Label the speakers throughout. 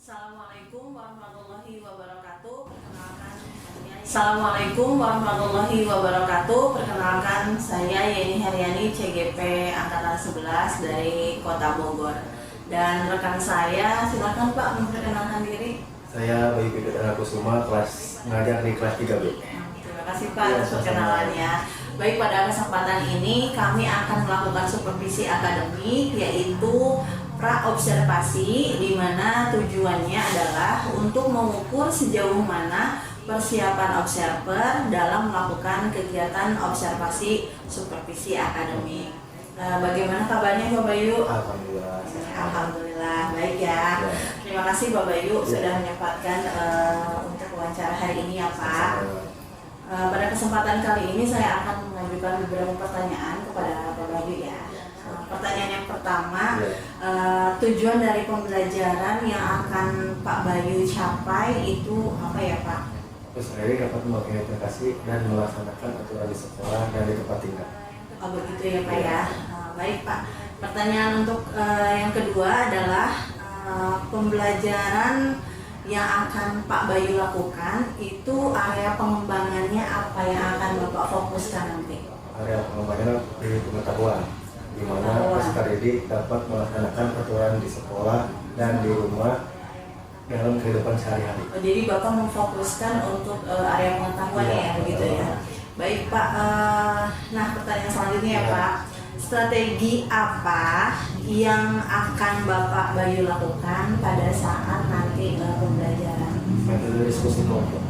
Speaker 1: Assalamualaikum warahmatullahi wabarakatuh. Perkenalkan saya Yeni Haryani, CGP Angkatan 11 dari Kota Bogor. Dan rekan saya, silakan Pak memperkenalkan diri.
Speaker 2: Saya Bayu Pidana Kusuma, ngajar di kelas 3B.
Speaker 1: Terima kasih Pak atas perkenalannya. Baik, pada kesempatan ini kami akan melakukan supervisi akademik, yaitu pra-observasi, di mana tujuannya adalah untuk mengukur sejauh mana persiapan observer dalam melakukan kegiatan observasi supervisi akademik. Bagaimana kabarnya Pak Bayu?
Speaker 2: Alhamdulillah.
Speaker 1: Alhamdulillah, baik ya. Terima kasih Pak Bayu sudah menyempatkan untuk wawancara hari ini ya Pak. Pada kesempatan kali ini saya akan mengajukan beberapa pertanyaan kepada Pak Bayu ya. Pertanyaan yang pertama, tujuan dari pembelajaran yang akan Pak Bayu capai itu apa ya Pak?
Speaker 2: Peserta dapat mengimplementasi dan melaksanakan aturan di sekolah dan di tempat tinggal.
Speaker 1: Oh begitu ya Pak ya. Baik Pak. Pertanyaan untuk yang kedua adalah pembelajaran yang akan Pak Bayu lakukan itu area pengembangannya apa yang akan Bapak fokuskan nanti?
Speaker 2: Area pengembangan di pengetahuan, di mana peserta didik dapat melaksanakan aturan di sekolah dan di rumah dalam kehidupan sehari-hari.
Speaker 1: Oh, jadi Bapak memfokuskan untuk area pengetahuan ya, begitu ya. Baik Pak. Nah pertanyaan selanjutnya ya Pak. Strategi apa yang akan Bapak Bayu lakukan pada saat nanti pembelajaran?
Speaker 2: Metode diskusi kelompok.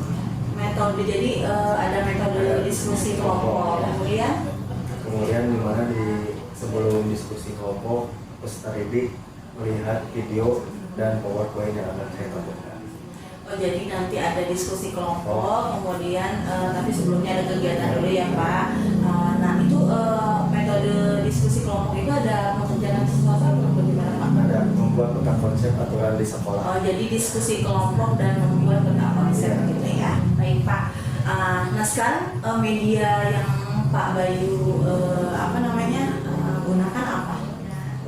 Speaker 1: Metode, jadi ada metode diskusi kelompok. Kemudian
Speaker 2: di mana sebelum diskusi kelompok peserta didik melihat video dan PowerPoint yang akan saya tampilkan.
Speaker 1: Oh, jadi nanti ada diskusi kelompok, kemudian tapi sebelumnya ada kegiatan dulu ya Pak. Nah itu metode diskusi kelompok itu ada mengerjakan sesuatu atau bagaimana Pak?
Speaker 2: Ada membuat peta konsep aturan di sekolah.
Speaker 1: Oh, jadi diskusi kelompok dan membuat peta konsep gitu ya. Baik Pak. Nah sekarang media yang Pak Bayu gunakan apa?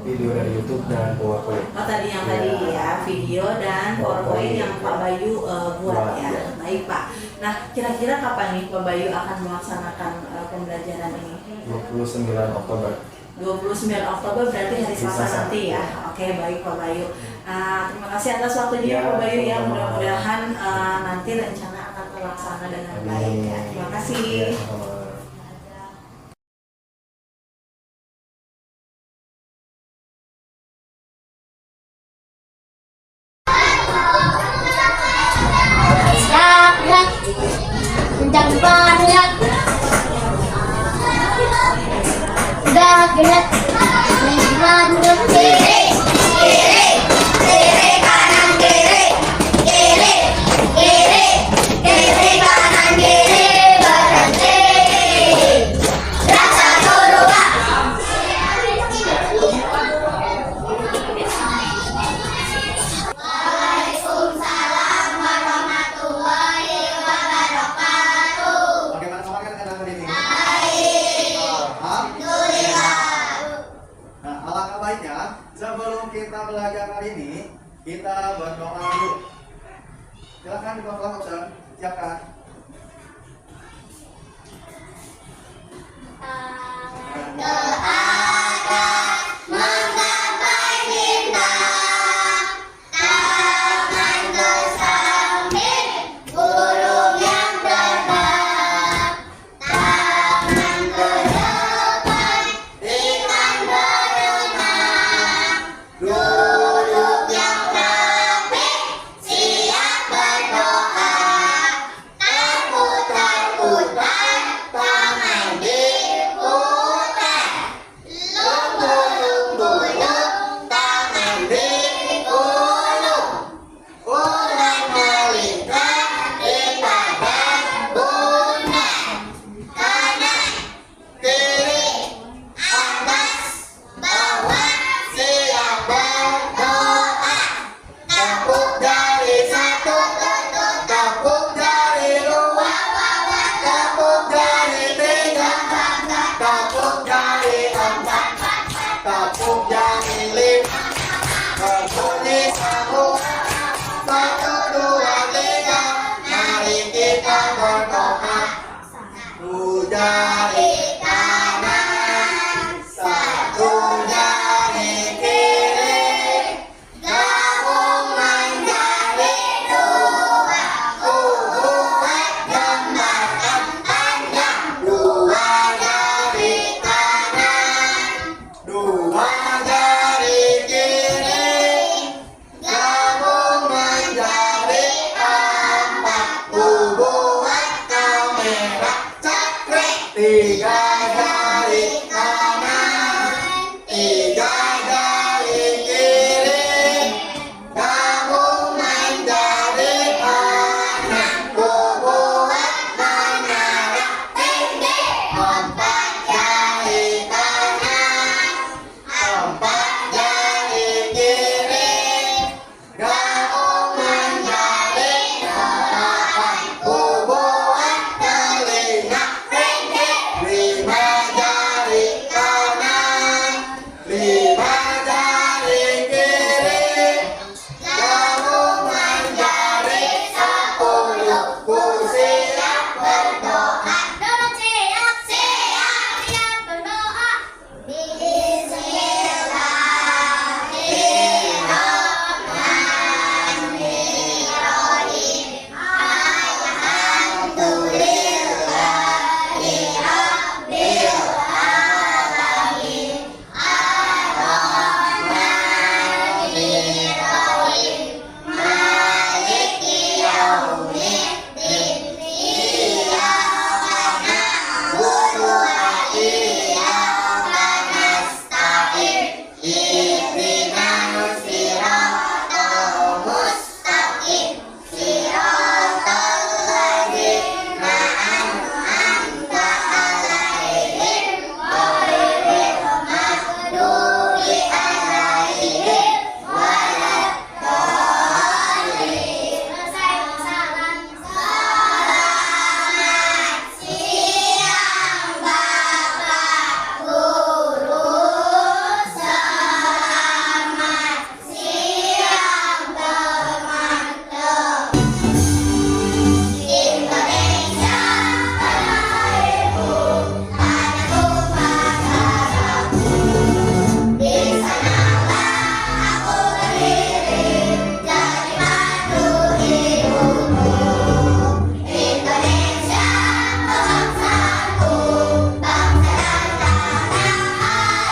Speaker 2: Video dari YouTube dan PowerPoint.
Speaker 1: Oh tadi yang tadi ya, video dan PowerPoint yang Pak Bayu buat ya. Baik Pak. Nah kira-kira kapan nih Pak Bayu akan melaksanakan pembelajaran ini?
Speaker 2: 29 Oktober.
Speaker 1: 29 Oktober berarti hari Selasa nanti ya. Oke, baik Pak Bayu. Terima kasih atas waktunya Pak Bayu ya. Mudah-mudahan nanti rencana akan terlaksana dengan baik ya. Terima kasih.
Speaker 3: Sebelum kita belajar hari ini, kita berdoa dulu. Silakan di kelas option, siapkan. tiga jari kanan, tiga jari kiri, kamu menjadi anak bubuan menara tinggi. Empat jari kanan, empat jari kiri, kamu menjadi anak bubuan telinga tinggi. Lima jari kanan, lima jari kiri, kamu menjadi 10. Ku siap berdoa.
Speaker 4: Dorong siap, siap berdoa. Bismillahirrahmanirrahim. Alhamdulillahirabbil alamin. Ar-Rahmanirrahim. Maliki yaumiddin. Iyyaka na'budu wa iyyaka nasta'in. Ihdinas siratal mustaqim. Siratal ladzina an'amta 'alaihim ghairil maghdubi alaihim waladdallin. Selamat siang Bapak Guru. Selamat siang teman-teman. Indonesia tanah airku, tanahku negaraku. Di sanalah aku berdiri, jadi madu ibuku. Indonesia bangsaku, bangsa dan tanah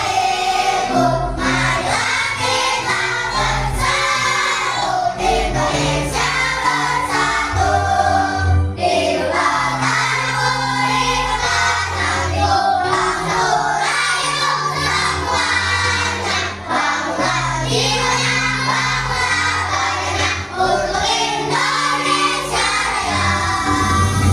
Speaker 4: airku. Marilah kita bersatu, Indonesia bersatu. Di lupakanku, ikutkanku, bangsa itu semuanya. Bangunlah jiwanya, bangunlah badannya, untuk Indonesia Raya.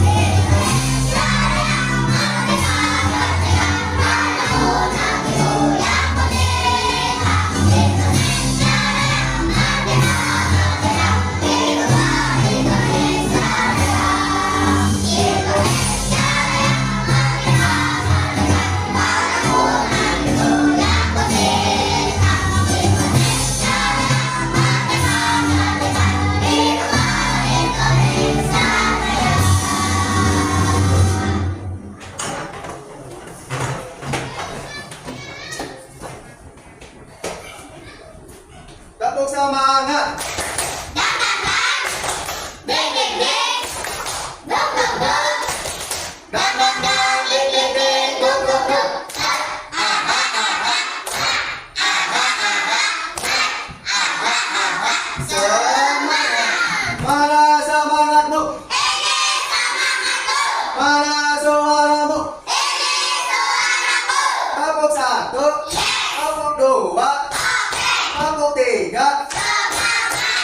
Speaker 4: Indonesia Raya, merdeka, merdeka, tanahku negeriku yang merdeka. Indonesia Raya, merdeka, merdeka, hiduplah Indonesia Raya. Indonesia Raya, merdeka, merdeka, tanahku negeriku yang merdeka. Indonesia Raya, merdeka, merdeka, hiduplah Indonesia Raya.
Speaker 3: Tepuk semangat.
Speaker 4: Dang dang dang, ding ding ding, dum dum dum,
Speaker 3: Dang dang dang, ding ding ding, dum dum dum. Semangat. Mana semangatmu?
Speaker 4: ini semangatku,
Speaker 3: Mana suaramu?
Speaker 4: ini suaraku.
Speaker 3: Tepuk satu, tepuk dua, tepuk tiga,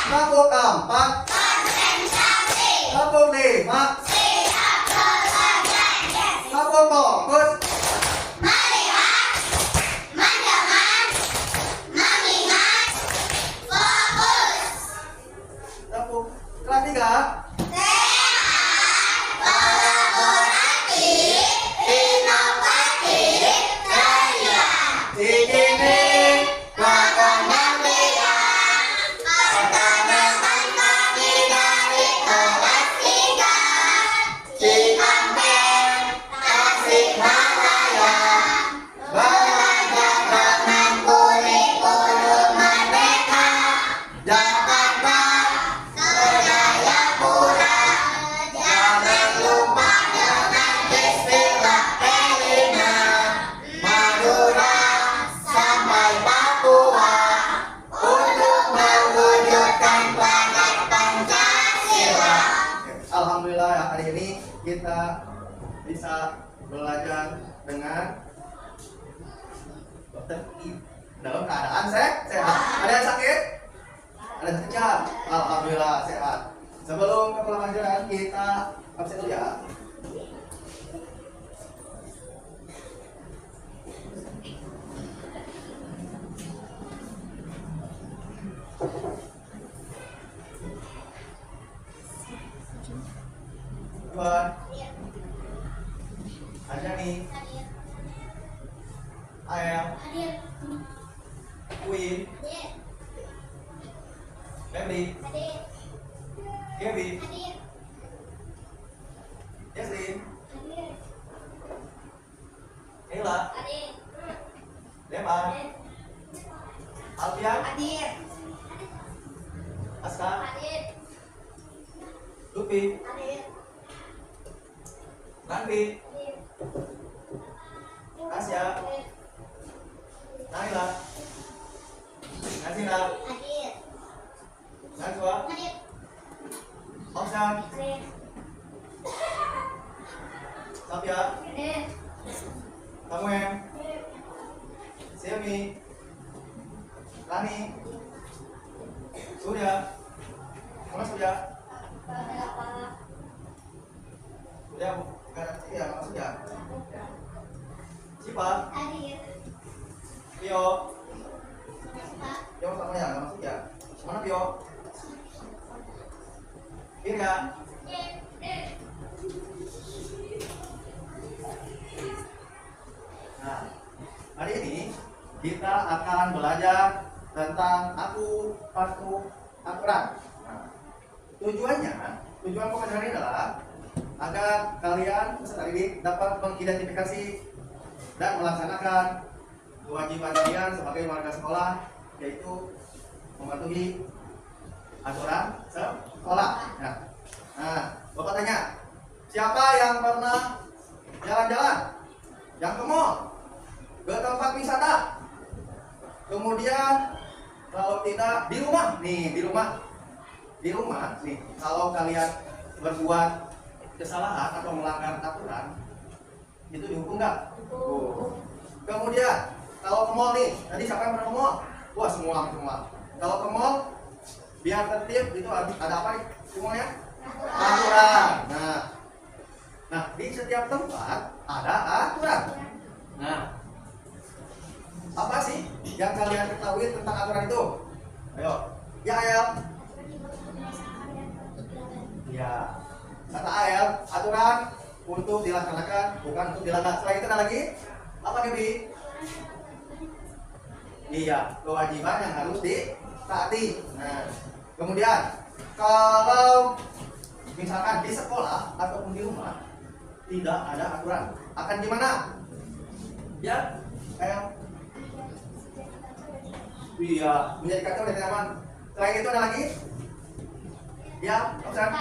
Speaker 3: tepuk empat,
Speaker 4: Konsentrasi,
Speaker 3: tepuk lima,
Speaker 4: siap belajar.
Speaker 3: tepuk fokus.
Speaker 4: Melihat, mendengar, mengingat, fokus.
Speaker 3: Tepuk kelas tiga.
Speaker 4: Sehat, kolaboratif, inovatif, ceria.
Speaker 3: Digini, lakon dan bidang.
Speaker 4: Pertemuan kami dari kelas 3
Speaker 3: Cikampek, Tasikmalaya. Belajar dengan kurikulum merdeka. Jakarta, Jayapura. Jangan lupa dengan istilah Elina. Madura sampai Papua. Untuk mewujudkan planet Pancasila. Alhamdulillah hari ini kita bisa belajar dengan tertib dalam keadaan sehat. Ada yang sakit? Ada yang sakit? Alhamdulillah sehat. Sebelum ke pelajaran kita absen dulu ya. Buat ada nih ayam Queen Emily Gaby Yaslin Ella Leman Alfian Aska Lupi Nanti Asya Naila Nasina Najwa Omsan Safia Samuel Selmi Lani Surya Mana Surya? Surya bukan iya maksudnya Siapa? Pio Pio sama ya nggak maksudnya mana Pio? Irya Nah hari ini kita akan belajar tentang aturan. Nah, tujuan pembelajaran ini adalah agar kalian peserta didik dapat mengidentifikasi dan melaksanakan kewajiban kalian sebagai warga sekolah, yaitu mematuhi aturan sekolah. Nah, Bapak tanya, siapa yang pernah jalan-jalan, yang ke mall, ke tempat wisata, kemudian kalau tidak di rumah nih, kalau kalian berbuat kesalahan atau melanggar aturan itu dihukum nggak? Kemudian kalau ke mall nih, tadi siapa yang pernah ke mall? Wah semua. Kalau ke mall biar tertib itu ada apa nih semuanya? Aturan. Nah di setiap tempat ada aturan. Nah apa sih yang kalian ketahui tentang aturan itu? Ayo, ya Ayel. Ya, kata Ayel, aturan untuk dilaksanakan bukan untuk dilanggar. Selain itu ada lagi apa nih Bi? Iya, kewajiban yang harus ditaati. Nah, kemudian kalau misalkan di sekolah ataupun di rumah tidak ada aturan, akan gimana? Ya, Ayel. Iya, menjadi kacau dan nyaman. Selain itu ada lagi? Ya, Oksan?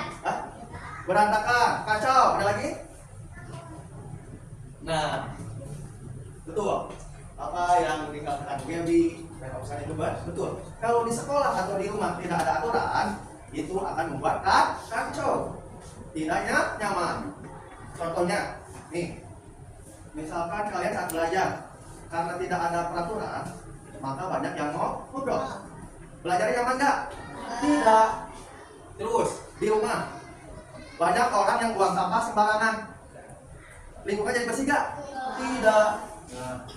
Speaker 3: Berantakan, kacau. Ada lagi? Nah, betul. Apa yang dikatakan Gaby dan Oksan itu betul. Kalau di sekolah atau di rumah tidak ada aturan, itu akan membuat kacau. Tidaknya nyaman. Contohnya, nih, misalkan kalian saat belajar karena tidak ada peraturan, maka banyak yang mau ngobrol. Belajarnya nyaman nggak? Tidak. Terus di rumah banyak orang yang buang sampah sembarangan. Lingkungan jadi bersih nggak? Tidak.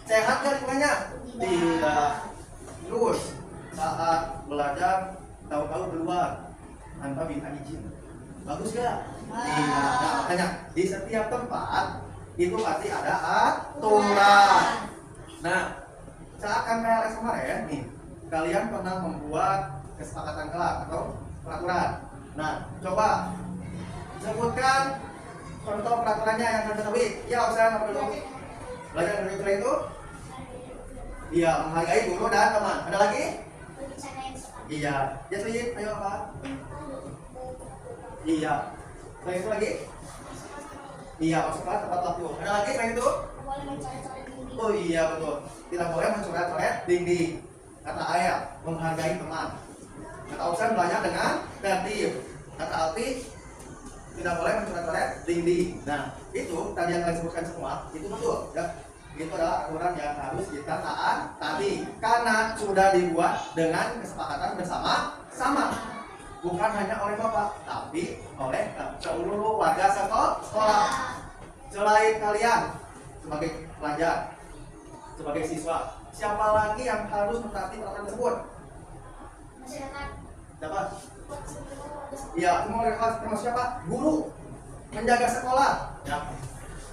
Speaker 3: Sehat nggak lingkungannya? Tidak. Terus saat belajar tahu-tahu keluar tanpa minta izin, bagus nggak? Tidak. Nah, makanya di setiap tempat itu pasti ada aturan. Nah, saat MPLS kemarin nih, kalian pernah membuat kesepakatan kelas atau peraturan. Nah, coba sebutkan contoh peraturannya yang kalian ketahui. Ya, Oksan, apa dulu? Belajar dari aturan itu? Iya, menghargai guru dan teman. Ada lagi? Iya. Yaslin, ayo apa? Iya. Selain itu lagi? Iya, masukkan tepat waktu. Ada lagi selain itu? Oh iya betul. Tidak boleh mencoret-coret dinding. Kata Ayah, menghargai teman. Kata Oksan belajar dengan tertib. Kata Alfi, tidak boleh mencoret-coret dinding. Nah, itu tadi yang kalian sebutkan semua, itu betul ya. Itu adalah aturan yang harus kita taati karena sudah dibuat dengan kesepakatan bersama-sama. Bukan hanya oleh Bapak, tapi oleh seluruh warga sekolah. Selain kalian sebagai pelajar, sebagai siswa, siapa lagi yang harus mentaati peraturan tersebut?
Speaker 4: Masyarakat.
Speaker 3: Siapa? Iya, semua kelas termasuk siapa? Guru, menjaga sekolah. Ya.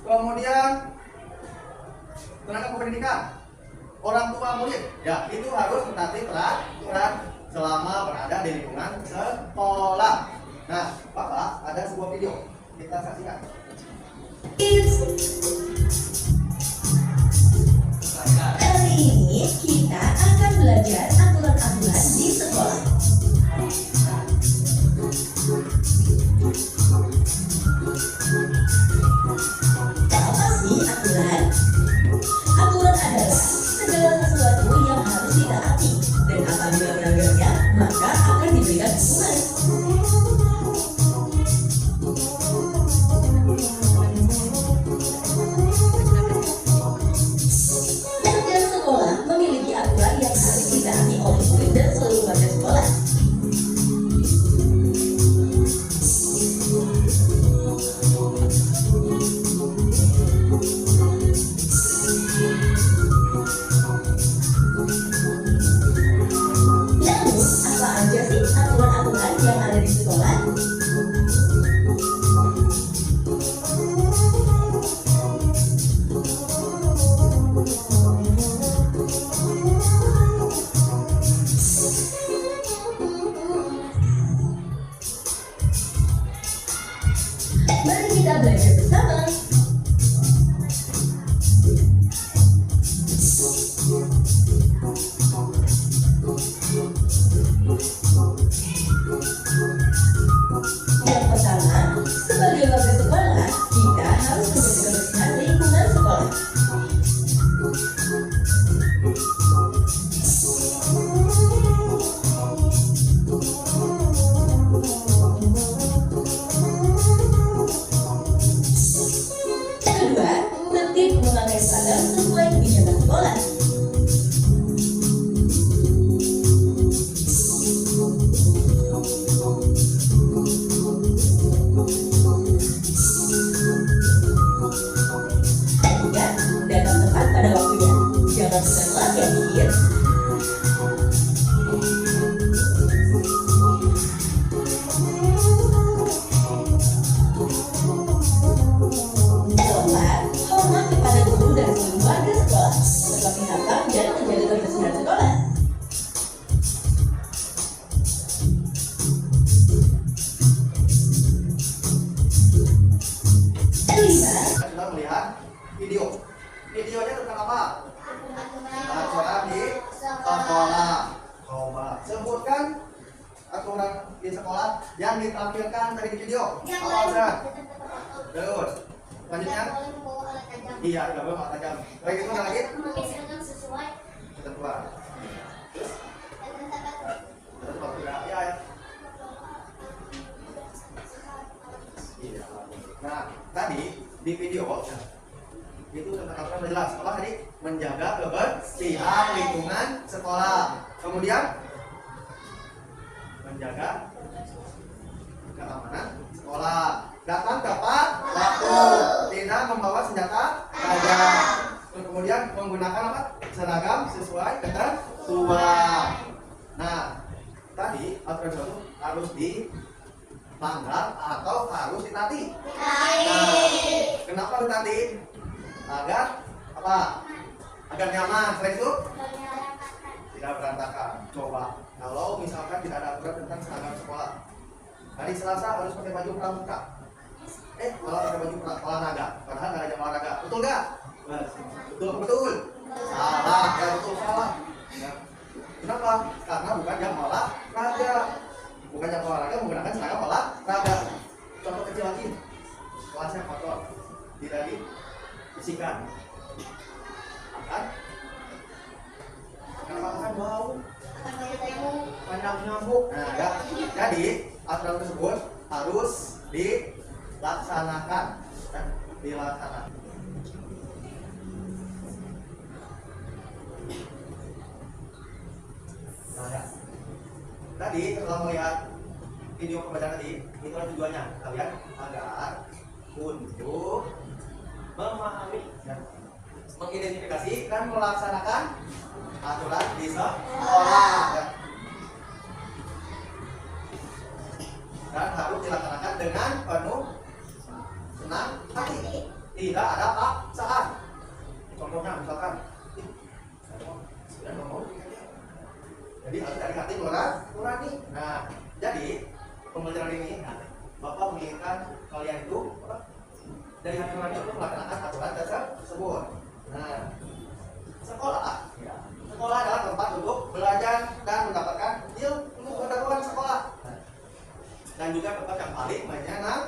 Speaker 3: Kemudian tenaga pendidikan, orang tua murid. Ya, itu harus mentaati peraturan selama berada di lingkungan sekolah. Nah, Bapak ada sebuah video, kita saksikan.
Speaker 5: Kali ini kita akan belajar aturan-aturan di sekolah. Apa sih aturan? Aturan adalah segala sesuatu yang harus ditaati dan apabila melanggarnya maka akan diberikan hukuman. Setiap sekolah memiliki aturan yang harus ditaati oleh murid dan seluruh warga sekolah. Namun, apa aja sih aturan-aturan yang ada di sekolah? Mari kita belajar bersama. Yang pertama, sebagai warga sekolah, kita harus menjaga kebersihan lingkungan sekolah. Kedua, tertib memakai seragam sesuai kebijakan sekolah. Ketiga, datang tepat pada waktunya. Jangan suka telat ya, pikir. Keempat, hormat kepada guru dan seluruh warga sekolah, seperti hakam dan menjaga kebersihan sekolah. Kelima,
Speaker 3: Kita sudah melihat video. Videonya tentang apa? Aturan di sekolah. Coba sebutkan aturan di sekolah yang ditampilkan tadi di video. Apa aja? Terus, selanjutnya?
Speaker 4: Boleh membawa alat tajam.
Speaker 3: Iya, tidak boleh alat tajam. Baik, itu ada lagi?
Speaker 4: Memakai seragam sesuai
Speaker 3: Ketentuan.
Speaker 4: dengan tata
Speaker 3: Ketentuan tidak. Ya, ya. Iya. Nah, tadi di video itu tentang aturan sudah jelas. Apa tadi? Menjaga kebersihan lingkungan sekolah. Kemudian menjaga keamanan sekolah. Datang tepat waktu. Tidak membawa senjata tajam. Terus kemudian menggunakan apa? Seragam sesuai ketentuan. Nah, tadi aturan itu harus dilanggar atau harus ditaati. Kenapa ditaati? Agar apa? Agar nyaman. Selain itu tidak berantakan. Coba kalau misalkan tidak ada aturan tentang seragam sekolah, hari Selasa harus pakai baju pramuka. Malah pakai baju olahraga. Padahal nggak ada jam olahraga. Betul nggak? Betul. Salah. Ya betul salah. Ya. Kenapa? Karena bukan jam olahraga. Bukan jam olahraga menggunakan seragam olahraga. Contoh kecil lagi. Kelasnya kotor. Tidak dibersihkan. Akan kenapa akan bau? Banyak nyamuk. Nah, ya. Jadi aturan tersebut harus dilaksanakan. Ya, dilaksanakan. Nah, ya. Tadi setelah melihat video pembelajaran tadi, itulah tujuannya kalian agar untuk memahami, ya, mengidentifikasi dan melaksanakan aturan di sekolah, ya. Dan harus dilaksanakan dengan penuh senang hati, tidak ada paksaan. Contohnya misalkan, jadi harus dari hati nurani. Nah, jadi pembelajaran ini, Bapak menginginkan kalian itu dari hati nurani untuk melaksanakan aturan tersebut. Nah, sekolah, ya, sekolah adalah tempat untuk belajar dan mendapatkan ilmu pengetahuan sekolah. Dan juga tempat yang paling menyenangkan.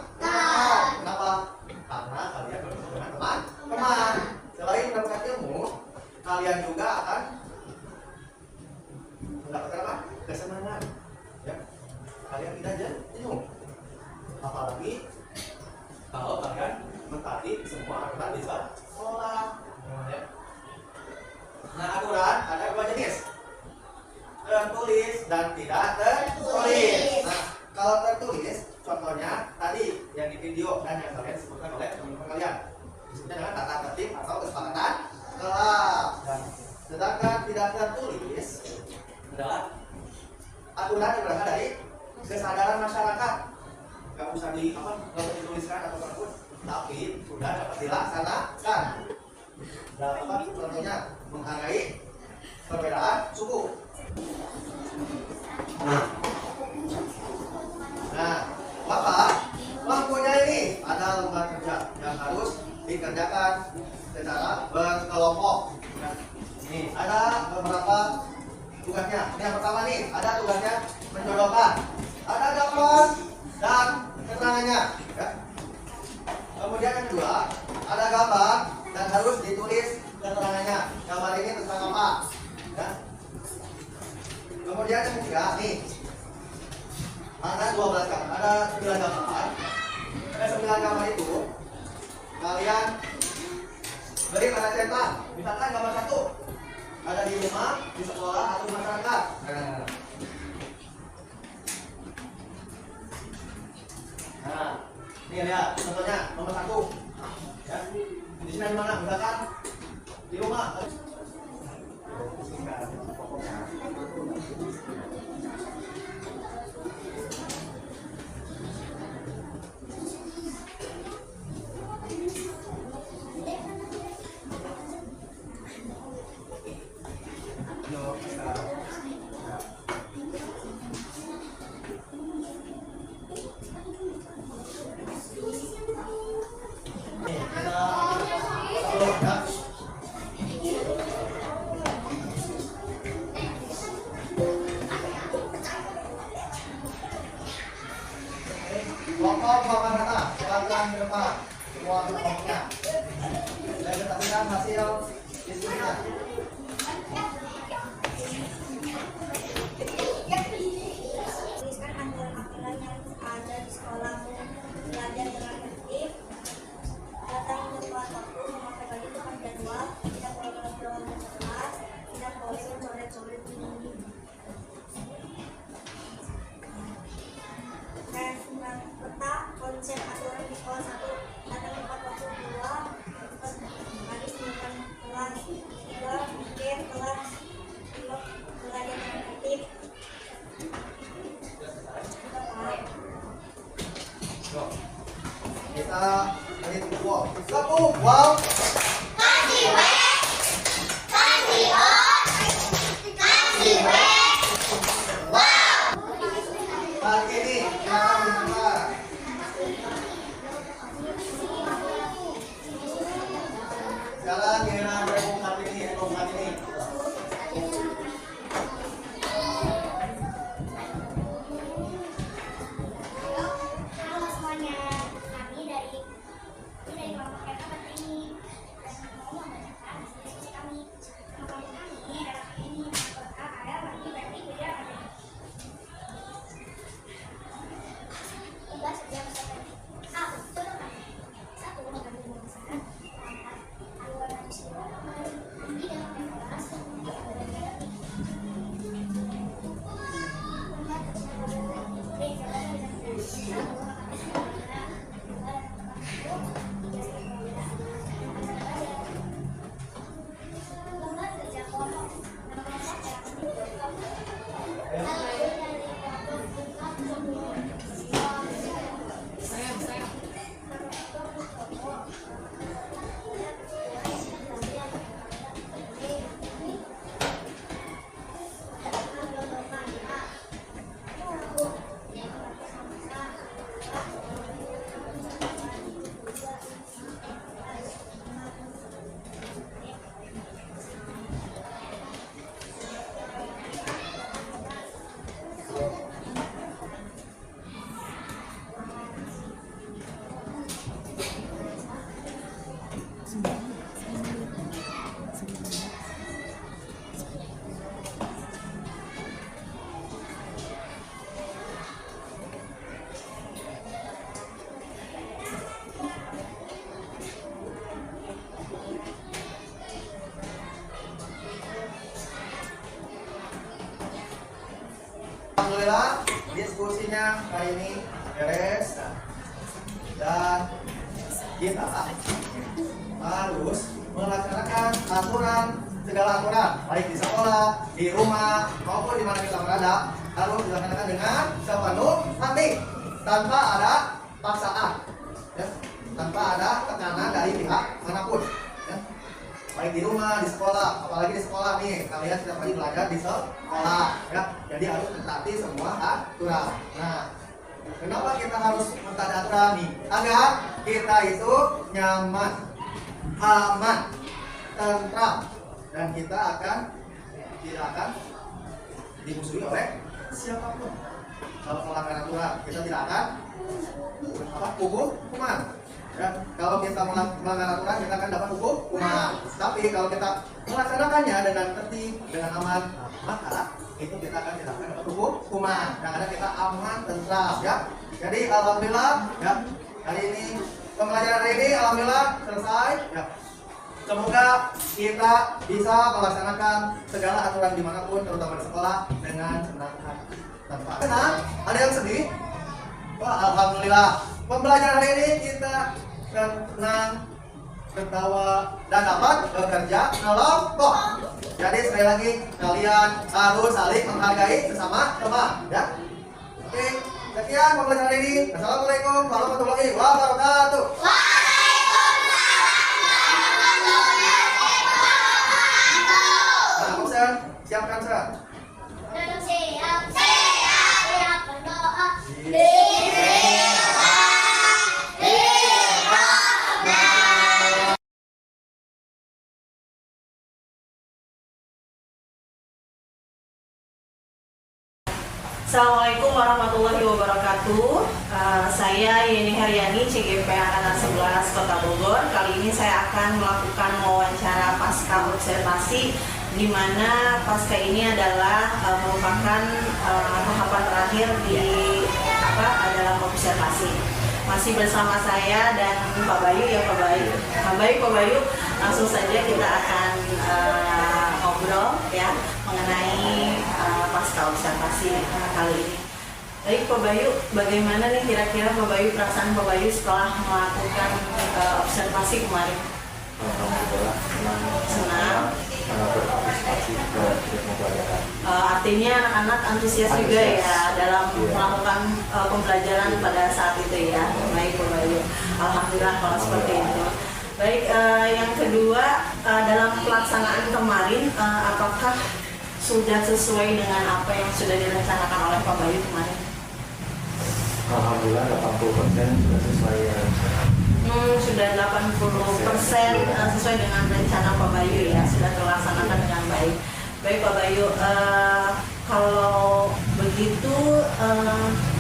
Speaker 3: Kenapa? Karena kalian bertemu dengan teman-teman. Selain mendapatkan ilmu, kalian juga akan mendapatkan apa? Kesenangan. Ya. Kalian tidak jenuh. Apalagi kalau kalian mentaati semua aturan di sekolah. Ya. Nah, aturan ada dua jenis, tertulis dan tidak tertulis. Nah, kalau tertulis, contohnya tadi yang di video dan yang kalian sebutkan oleh teman-teman kalian, disebutnya dengan tata tertib atau kesepakatan kelas. Dan sedangkan tidak tertulis adalah aturan yang berasal dari kesadaran masyarakat. Gak usah dituliskan atau apapun, tapi sudah dapat dilaksanakan. Dan apa contohnya menghargai perbedaan suku. Nah, Bapak lampunya ini ada lembar kerja yang harus dikerjakan secara berkelompok. Nah, ini ada beberapa tugasnya. Ini yang pertama nih, ada tugasnya menjodohkan. Ada gambar dan keterangannya. Ya. Kemudian yang kedua, ada gambar dan harus ditulis keterangannya. Gambar ini tentang apa? Ya. Kemudian yang ketiga, nih, ada 12 gambar, ada 9 gambar. 9 gambar itu kalian beri pada centang. Misalkan gambar 1 ada di rumah, di sekolah, atau di masyarakat. Nah, ini lihat contohnya nomor 1. Ya. Di sini di mana? Misalkan di rumah. Kelompok makan data, silakan di depan semua kelompoknya. Dan ketahuikan hasil diskusinya.
Speaker 6: Tuliskan aturan-aturan yang ada di sekolah, belajar dengan tertib, datang tepat waktu, memakai baju tepat jadwal, tidak boleh berlalu kelas, tidak boleh mencoret-coret ini. Tentang peta konsep aturan di sekolah 1, datang tepat waktu 2, harus menggunakan kelas 3, mikir kelas 4, belajar dengan tertib.
Speaker 3: Kita lanjut ke wow. Satu, wow.
Speaker 4: Kasih W, kasih O, kasih W. Wow.
Speaker 3: Pagi ini silakan dibuka. Jalan giliran berbuka ini, buka ini.
Speaker 6: Halo semuanya, kami dari kelompok FK ini.
Speaker 3: alhamdulillah diskusinya kali ini beres. Nah, dan kita harus melaksanakan segala aturan baik di sekolah, di rumah maupun di mana kita berada harus dilaksanakan dengan sepenuh hati tanpa ada paksaan, ya, tanpa ada tekanan dari pihak manapun. Ya. Baik di rumah, di sekolah, apalagi di sekolah nih kalian setiap hari belajar di sekolah, ya. Jadi harus mentaati semua aturan. Nah, kenapa kita harus mentaati aturan nih? Agar kita itu nyaman, aman, tentram, dan kita tidak akan dimusuhi oleh siapapun. Kalau melanggar aturan, kita tidak akan hukuman. Ya, kalau kita melanggar aturan, kita akan dapat hukuman. Tapi kalau kita melaksanakannya dengan tertib, dengan aman, maka itu kita akan tidak akan dapat hukuman. Karena kita aman, tentram, ya. Jadi alhamdulillah, ya, hari ini pembelajaran hari ini alhamdulillah selesai. Ya. Semoga kita bisa melaksanakan segala aturan dimanapun, terutama di sekolah, dengan senang hati. Tanpa ada yang sedih? Wah, alhamdulillah. Pembelajaran hari ini kita senang, tertawa, dan dapat bekerja kelompok. Jadi sekali lagi kalian harus saling menghargai sesama teman, ya. Oke, sekian pembelajaran hari ini. Assalamualaikum warahmatullahi wabarakatuh. Siapkan Sir.
Speaker 6: Duduk siap, siap berdoa.
Speaker 1: Assalamualaikum warahmatullahi wabarakatuh. Saya Yeni Haryani, CGP Angkatan 11 Kota Bogor. Kali ini saya akan melakukan wawancara pasca observasi, di mana pasca ini adalah merupakan tahapan terakhir di dalam observasi. Masih bersama saya dan Pak Bayu, ya Pak Bayu. Baik Pak Bayu, langsung saja kita akan ngobrol ya mengenai pasca observasi kali ini. Baik Pak Bayu, bagaimana nih kira-kira Pak Bayu, perasaan Pak Bayu setelah melakukan observasi kemarin?
Speaker 2: Alhamdulillah
Speaker 1: Senang.
Speaker 2: Berpartisipasi ke pembelajaran.
Speaker 1: Artinya anak-anak antusias juga ya dalam melakukan pembelajaran pada saat itu ya. Baik Pak Bayu, alhamdulillah kalau seperti itu. Baik, yang kedua, dalam pelaksanaan kemarin, apakah sudah sesuai dengan apa yang sudah direncanakan oleh Pak Bayu kemarin?
Speaker 2: Alhamdulillah 80% sudah sesuai rencana.
Speaker 1: Sudah 80% sesuai dengan rencana Pak Bayu ya, sudah terlaksanakan dengan baik. Baik Pak Bayu, kalau begitu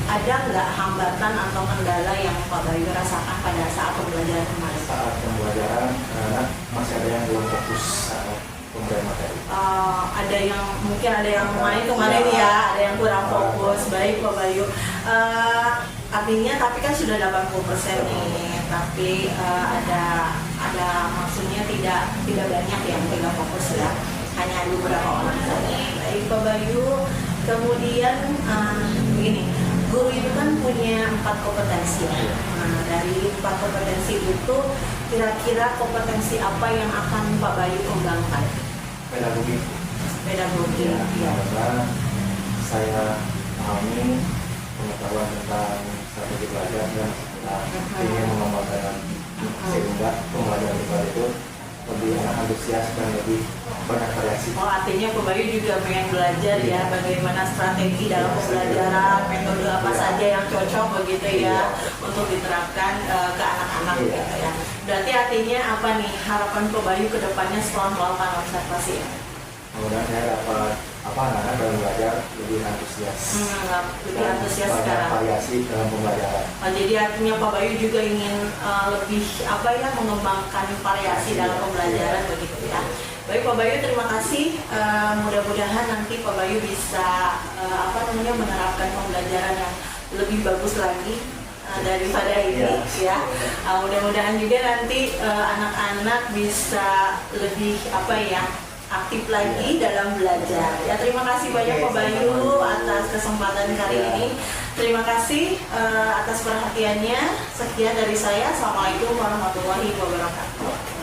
Speaker 1: ada nggak hambatan atau kendala yang Pak Bayu rasakan pada saat pembelajaran kemarin?
Speaker 2: Saat pembelajaran, anak masih ada yang belum fokus saat pembelajaran materi.
Speaker 1: Ada yang mungkin ada yang main kemarin ya, ada yang kurang fokus. Baik Pak Bayu, artinya tapi kan sudah 80% nih, tapi ada maksudnya tidak banyak yang tidak fokus ya, hanya beberapa orang saja. Baik Pak Bayu, kemudian begini, guru itu kan punya 4 kompetensi ya. Nah, dari 4 kompetensi itu kira-kira kompetensi apa yang akan Pak Bayu kembangkan?
Speaker 2: Pedagogi.
Speaker 1: Pedagogi. Ya.
Speaker 2: Karena saya pahami pengetahuan tentang strategi belajar dan ingin mengembangkan sehingga pembelajaran itu lebih antusias dan lebih banyak variasi.
Speaker 1: Oh, artinya Pak Bayu juga pengen belajar ya bagaimana strategi dalam pembelajaran, metode apa saja yang cocok begitu ya untuk diterapkan ke anak-anak gitu ya. Berarti artinya apa nih harapan Pak Bayu ke depannya setelah melakukan observasi ya?
Speaker 2: Kemudian saya dapat anak-anak dalam belajar lebih antusias.
Speaker 1: Lebih antusias
Speaker 2: banyak
Speaker 1: sekarang.
Speaker 2: variasi dalam pembelajaran.
Speaker 1: Jadi artinya Pak Bayu juga ingin lebih mengembangkan variasi dalam pembelajaran begitu ya. Baik Pak Bayu, terima kasih. Mudah-mudahan nanti Pak Bayu bisa menerapkan pembelajaran yang lebih bagus lagi daripada ini ya. Mudah-mudahan juga nanti anak-anak bisa lebih aktif lagi dalam belajar. Ya, terima kasih banyak Pak Bayu atas kesempatan kali ini. Terima kasih atas perhatiannya. Sekian dari saya. Assalamualaikum warahmatullahi wabarakatuh.